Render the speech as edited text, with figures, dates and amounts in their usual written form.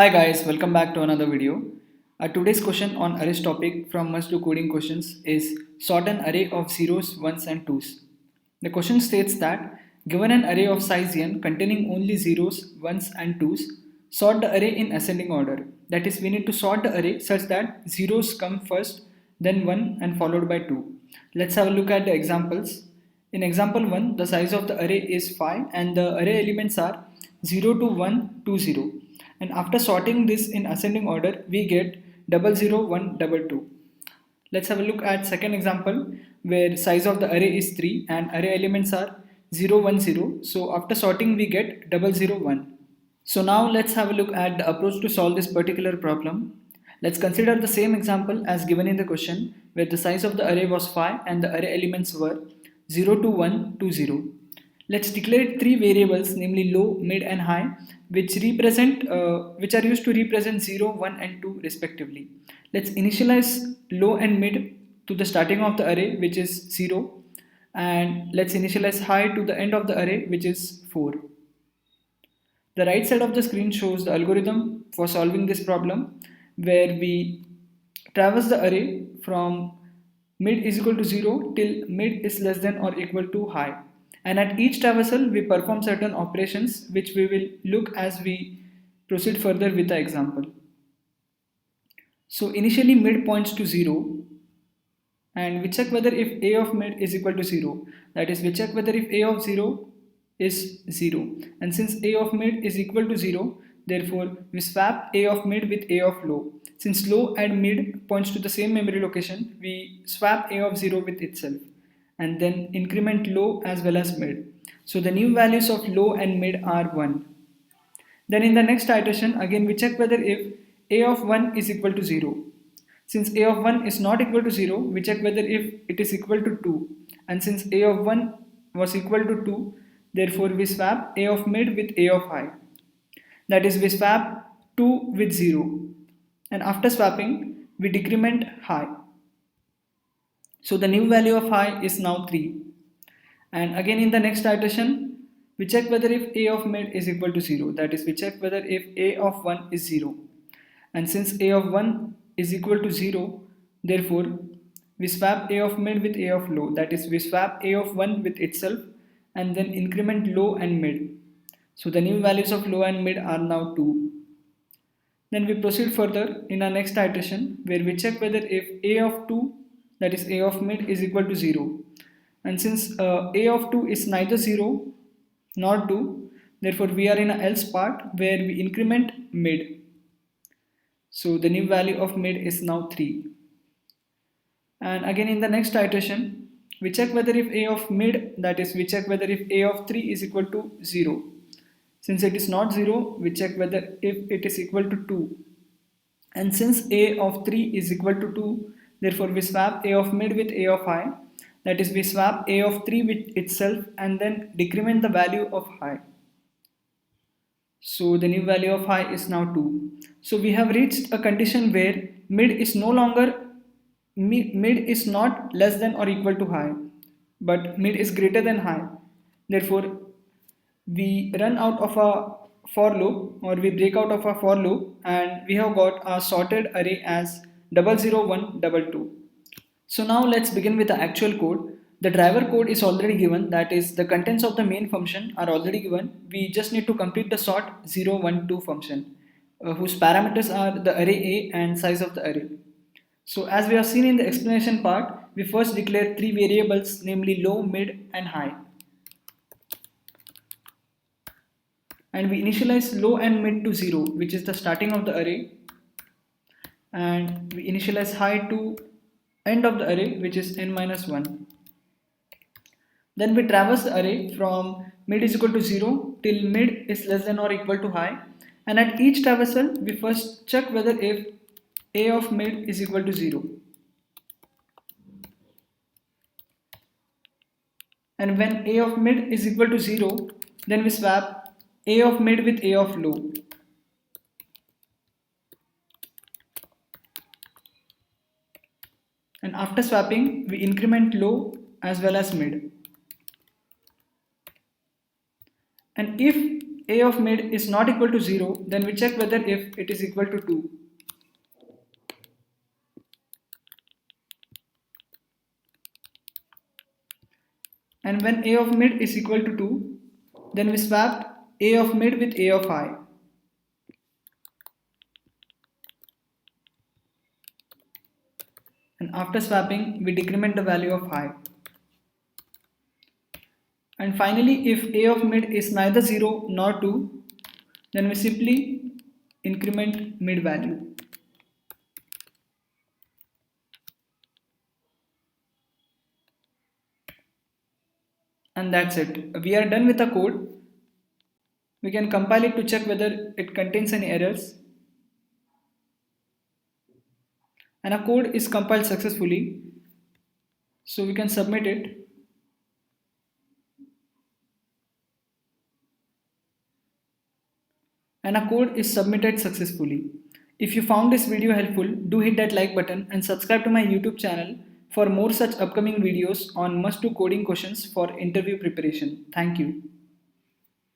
Hi guys, welcome back to another video. Today's question on arrays topic from Must Do Coding Questions is sort an array of zeros, ones and twos. The question states that given an array of size n containing only zeros, ones and twos, sort the array in ascending order. That is, we need to sort the array such that zeros come first, then 1 and followed by 2. Let's have a look at the examples. In example 1, the size of the array is 5 and the array elements are 0 to 1 to 0. And after sorting this in ascending order, we get 00122. Let's have a look at second example where size of the array is 3 and array elements are 010. So after sorting we get 001. So now let's have a look at the approach to solve this particular problem. Let's consider the same example as given in the question where the size of the array was 5 and the array elements were 0 to 1 to 0. Let's declare three variables, namely low, mid and high, which are used to represent 0, 1 and 2 respectively. Let's initialize low and mid to the starting of the array, which is 0, and let's initialize high to the end of the array, which is 4. The right side of the screen shows the algorithm for solving this problem, where we traverse the array from mid is equal to 0 till mid is less than or equal to high. And at each traversal, we perform certain operations which we will look as we proceed further with the example. So initially mid points to 0 and we check whether if a of mid is equal to 0. That is, we check whether if a of 0 is 0. And since a of mid is equal to 0, therefore we swap a of mid with a of low. Since low and mid points to the same memory location, we swap a of 0 with itself and then increment low as well as mid. So the new values of low and mid are 1. Then in the next iteration, again we check whether if a of 1 is equal to 0. Since a of 1 is not equal to 0, we check whether if it is equal to 2. And since a of 1 was equal to 2, therefore we swap a of mid with a of high. That is, we swap 2 with 0. And after swapping, we decrement high. So the new value of high is now 3. And again in the next iteration, we check whether if a of mid is equal to 0. That is, we check whether if a of 1 is 0. And since a of 1 is equal to 0, therefore we swap a of mid with a of low. That is, we swap a of 1 with itself and then increment low and mid. So the new values of low and mid are now 2. Then we proceed further in our next iteration where we check whether if a of 2, that is a of mid, is equal to 0. And since a of 2 is neither 0 nor 2, therefore we are in a else part where we increment mid. So the new value of mid is now 3. And again in the next iteration, we check whether if a of mid, that is, we check whether if a of 3 is equal to 0. Since it is not 0, we check whether if it is equal to 2. And since a of 3 is equal to 2, therefore we swap a of mid with a of high. That is, we swap a of 3 with itself and then decrement the value of high. So the new value of high is now 2. So we have reached a condition where mid is not less than or equal to high, but mid is greater than high. Therefore, we run out of a for loop, or we break out of a for loop, and we have got a sorted array as 00122. So now let's begin with the actual code. The driver code is already given, that is, the contents of the main function are already given. We just need to complete the sort 012 function, whose parameters are the array A and size of the array. So as we have seen in the explanation part, we first declare three variables, namely low, mid and high. And we initialize low and mid to 0, which is the starting of the array, and we initialize high to end of the array, which is n minus 1. Then we traverse the array from mid is equal to 0 till mid is less than or equal to high, and at each traversal we first check whether if a of mid is equal to 0. And when a of mid is equal to 0, then we swap a of mid with a of low. And after swapping, we increment low as well as mid. And if a of mid is not equal to 0, then we check whether if it is equal to 2. And when a of mid is equal to 2, then we swap a of mid with a of I. And after swapping, we decrement the value of I. And finally, if a of mid is neither 0 nor 2, then we simply increment mid value. And that's it. We are done with the code. We can compile it to check whether it contains any errors. And our code is compiled successfully. So we can submit it. And our code is submitted successfully. If you found this video helpful, do hit that like button and subscribe to my YouTube channel for more such upcoming videos on must-do coding questions for interview preparation. Thank you.